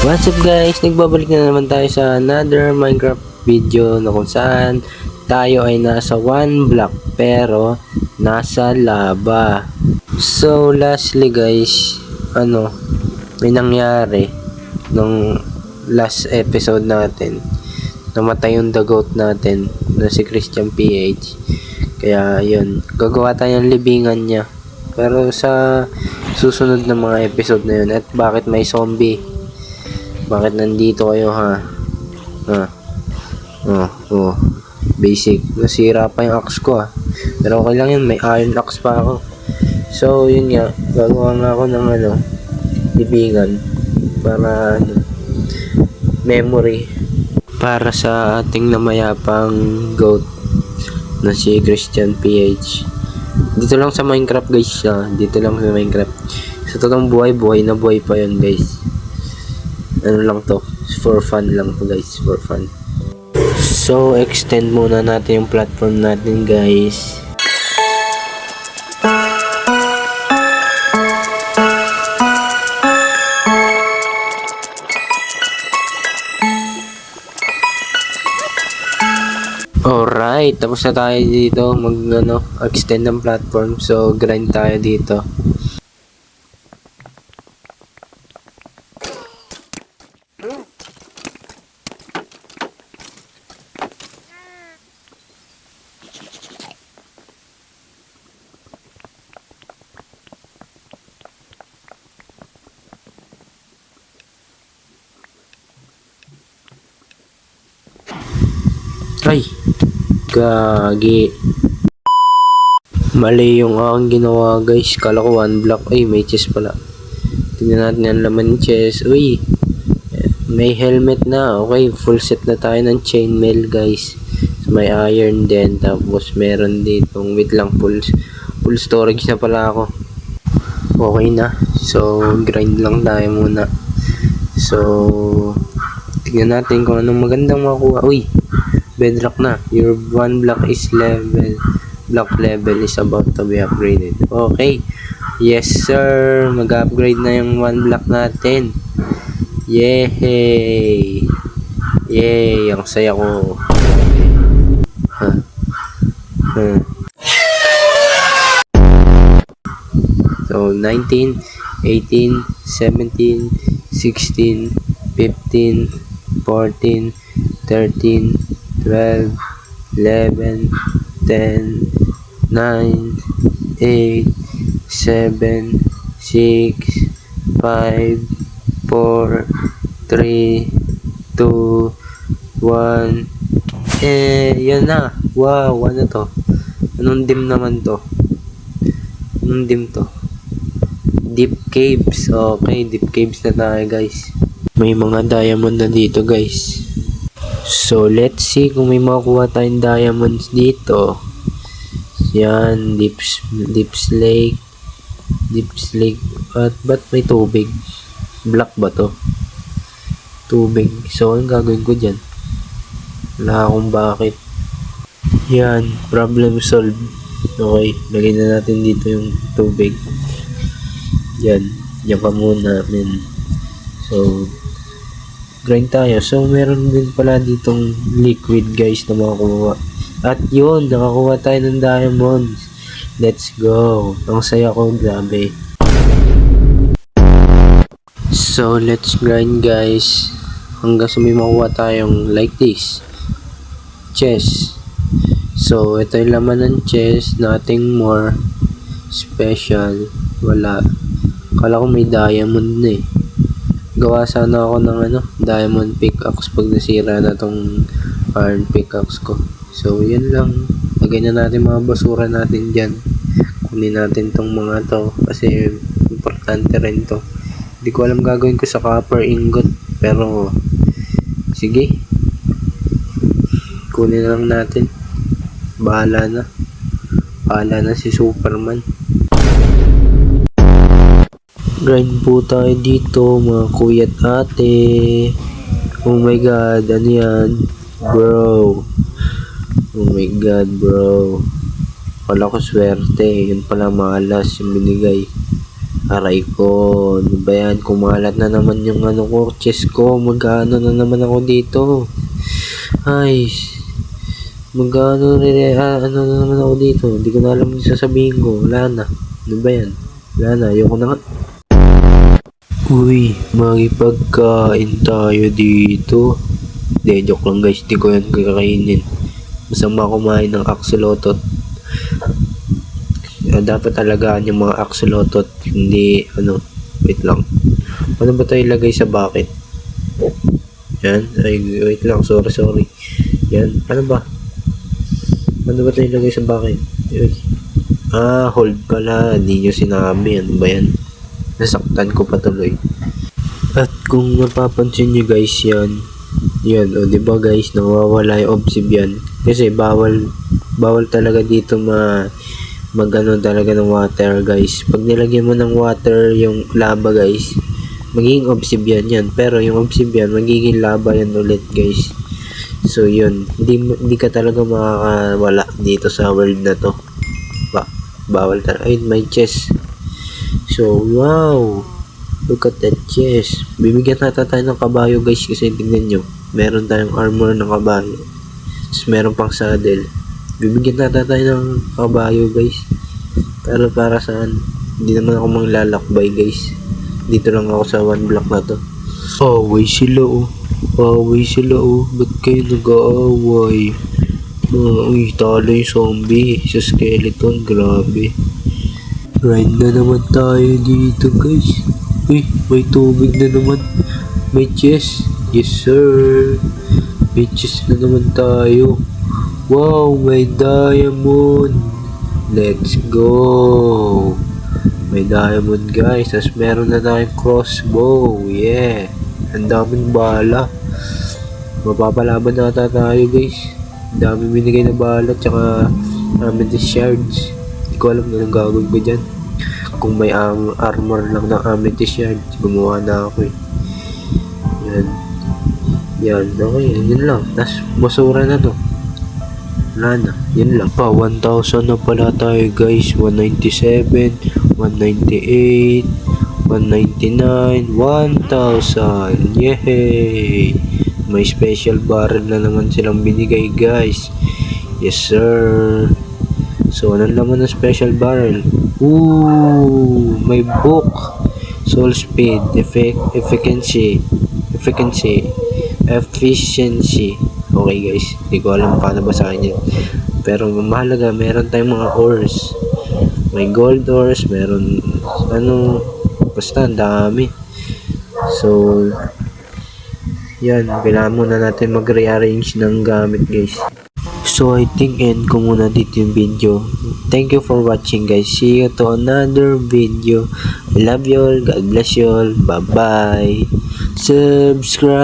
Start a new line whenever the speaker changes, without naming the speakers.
What's up guys? Nagbabalik na naman tayo sa another Minecraft video na kung saan tayo ay nasa 1 block pero nasa lava. So lastly guys, may nangyari nung last episode natin. Namatay yung the goat natin na si Christian PH. Kaya yun, gagawa tayo ng libingan niya. Pero sa susunod na mga episode na yun, at bakit may zombie? Bakit nandito kayo ha? Basic. Nasira pa yung axe ko Pero okay lang yun, may iron axe pa ako. So yun nga, gagawa nga ako ng libingan para memory para sa ating namayapang goat na si Christian PH. Dito lang sa Minecraft guys dito lang sa Minecraft. Sa totoong buhay na buhay pa yun guys. Ano lang to, for fun lang to guys, for fun. So extend muna natin yung platform natin guys. Alright, tapos na tayo dito extend ng platform. So grind tayo dito. Ay, gagi. Mali yung aking ginawa guys. Kala ko 1 block. Ay, may chest pala. Tingnan natin ang laman ng chest. Uy, may helmet na. Okay, full set na tayo ng chainmail guys. So, may iron din. Tapos meron ditong, wait lang, full storage na pala ako. Okay na. So, grind lang tayo muna. So, tingnan natin kung anong magandang makuha. Uy, bedrock na. Your 1 block level is about to be upgraded. Okay. Yes sir. Mag-upgrade na yung 1 block natin. Yay! Yay! Ang saya ko. So 19, 18, 17, 16, 15, 14, 13, 12, 11, 10, 9, 8, 7, 6, 5, 4, 3, 2, 1. Yan na. Wow, ano to? Anong dim naman to? Anong dim to? Deep caves. Okay, deep caves na tayo guys. May mga diamond na dito guys. So, let's see kung may makuha tayong diamonds dito. Yan, Deep Lake. At ba't may tubig? Black ba to? Tubig. So, anong gagawin ko dyan? Wala akong bakit. Yan, problem solved. Okay, lagyan na natin dito yung tubig. Yan, yan pa muna, men. So, grind tayo. So, meron din pala ditong liquid guys na makakuha. At yun, nakakuha tayo ng diamonds. Let's go. Ang saya ko, grabe. So, let's grind guys. Hanggang sa may makuha tayong like this. Chest. So, ito yung laman ng chest. Nothing more special. Wala. Kala ko may diamond na Gawa sana ako ng diamond pickaxe pag nasira na tong iron pickaxe ko. So, yan lang. Lagay na natin mga basura natin dyan. Kunin natin tong mga to kasi importante rin to. Hindi ko alam gagawin ko sa copper ingot. Pero, sige. Kunin na lang natin. Bahala na. Bahala na si Superman. Grind po tayo dito mga kuya at ate. Oh my god, ano yan? Bro. Oh my god bro. Wala ko swerte. Yun pala malas yung binigay. Aray ko, ano ba yan? Kumalat na naman yung ano ko, chest ko. Magkano na naman ako dito? Ay, magkano ano na naman ako dito? Hindi ko na alam yung sasabihin ko. Wala na. Ano ba yan? Wala na, ayoko na nga. Uy, magipagkain tayo dito. Hindi, joke lang guys. Hindi ko yan kakainin. Masama kumain ng axolotot. Dapat alagaan yung mga axolotot. Hindi, wait lang. Ano ba tayo ilagay sa bucket? Yan. Ay, wait lang. Sorry. Yan. Ano ba? Ano ba tayo ilagay sa bucket? Uy. Hold pala. Hindi nyo sinabi. Ano ba yan? Nasaktan ko pa tuloy. At kung napapansin nyo guys yan, o diba guys, nawawala yung obsidian. Kasi bawal talaga dito magano talaga ng water guys. Pag nilagyan mo ng water yung lava guys, magiging obsidian yan. Pero yung obsidian, magiging lava yan ulit guys. So yun, hindi ka talaga makakawala dito sa world na to. Bawal talaga. Ayun, may chest. So wow, look at that chest. Bibigyan natin tayo ng kabayo guys, kasi tingnan nyo, meron tayong armor ng kabayo. Tapos meron pang saddle. Bibigyan natin tayo ng kabayo guys. Pero para saan? Hindi naman ako manglalakbay guys. Dito lang ako sa one block na to. Away sila Ba't kayo nag-aaway? Uy, talo yung zombie sa skeleton. Grabe. Ride na naman tayo dito guys. Uy, may tubig na naman. May chest. Yes sir. May chest na naman tayo. Wow, may diamond. Let's go. May diamond guys. Tapos meron na tayong crossbow. Yeah. Ang daming bala. Mapapalaban na tayo guys. Ang daming binigay na bala. Tsaka amethyst shards. Hindi ko alam na anong gagawin ko dyan. Kung may armor lang ng amethyst shards, gumawa na ako eh. Yan. Okay. Yun lang. Tapos basura na to. Wala na, yun lang. 1,000 na pala tayo guys. 197, 198, 199, 1,000. Yay! May special barrel na naman silang binigay guys. Yes sir. So ano naman ng special barrel? Ooh, may book. Soul speed, efficiency. Okay guys, hindi ko alam paano basahin yan. Pero mahalaga, meron tayong mga ores. May gold ores, meron basta ang dami. So yan, kailangan muna natin mag-rearrange ng gamit guys. So I think end ko muna dito yung video. Thank you for watching guys. See you to another video. I love you all. God bless you all. Bye bye. Subscribe.